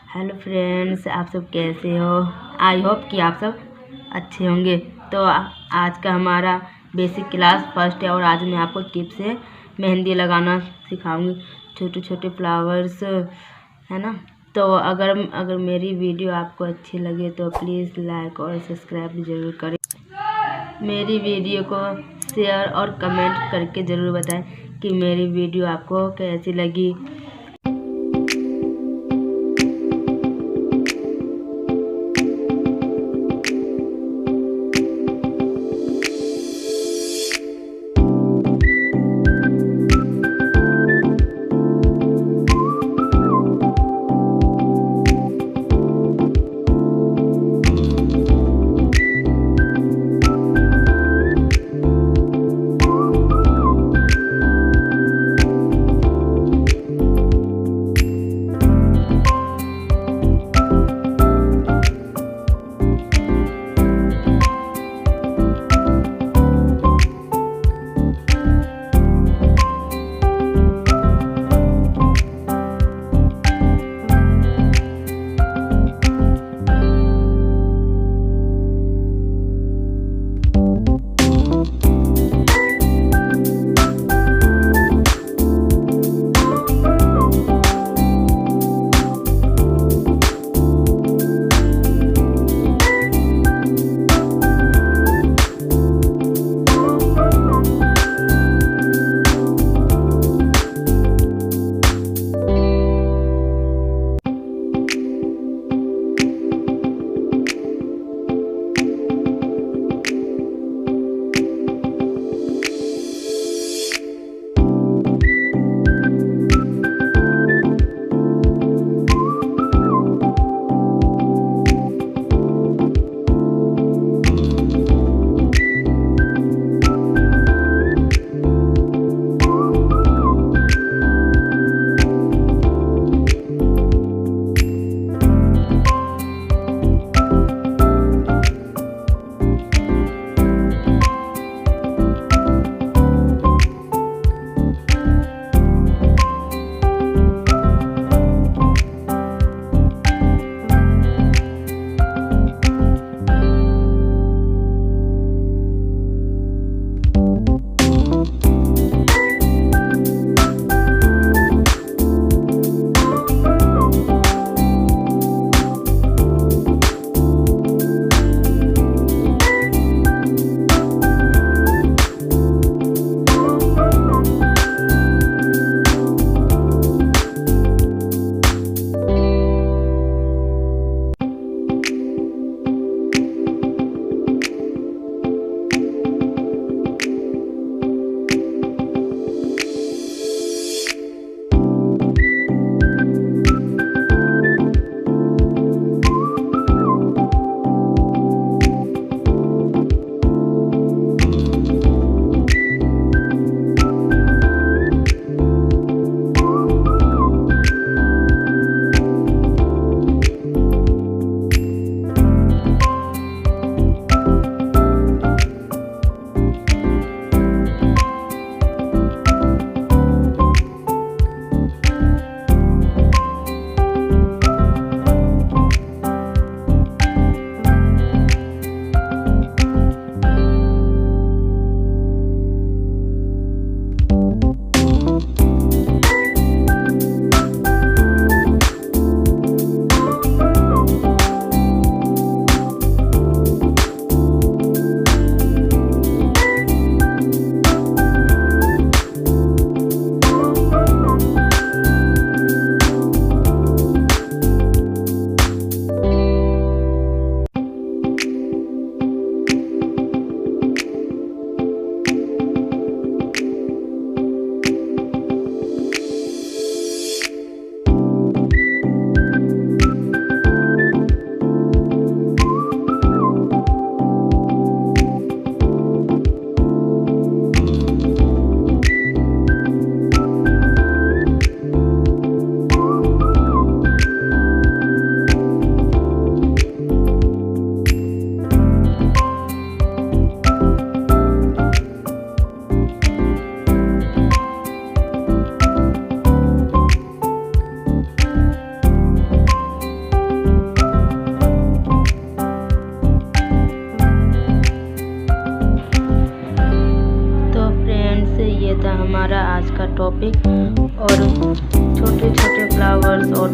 Hello friends, आप सब कैसे हो। आई होप कि आप सब अच्छे होंगे। तो आज का हमारा बेसिक क्लास फर्स्ट है और आज मैं आपको टिप से मेहंदी लगाना सिखाऊंगी। छोटे छोटे फ्लावर्स है ना। तो अगर मेरी वीडियो आपको अच्छी लगे तो प्लीज़ लाइक और सब्सक्राइब ज़रूर करें। मेरी वीडियो को शेयर और कमेंट करके ज़रूर बताएं कि मेरी वीडियो आपको कैसी लगी। हमारा आज का टॉपिक। और छोटे छोटे फ्लावर्स और